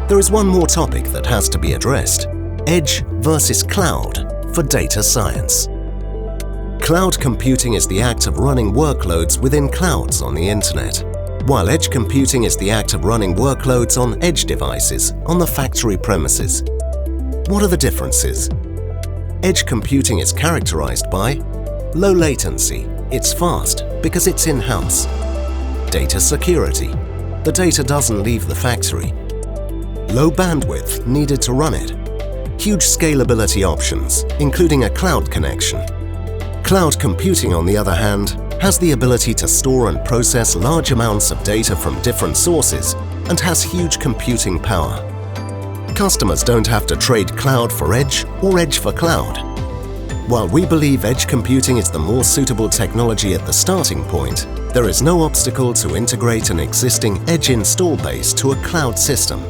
There is one more topic that has to be addressed: edge versus cloud for data science. Cloud computing is the act of running workloads within clouds on the internet, while edge computing is the act of running workloads on edge devices on the factory premises. What are the differences? Edge computing is characterized by low latency. It's fast because it's in-house. Data security. The data doesn't leave the factory. Low bandwidth needed to run it. Huge scalability options, including a cloud connection. Cloud computing, on the other hand, has the ability to store and process large amounts of data from different sources and has huge computing power. Customers don't have to trade cloud for edge or edge for cloud. While we believe edge computing is the more suitable technology at the starting point, there is no obstacle to integrate an existing edge install base to a cloud system.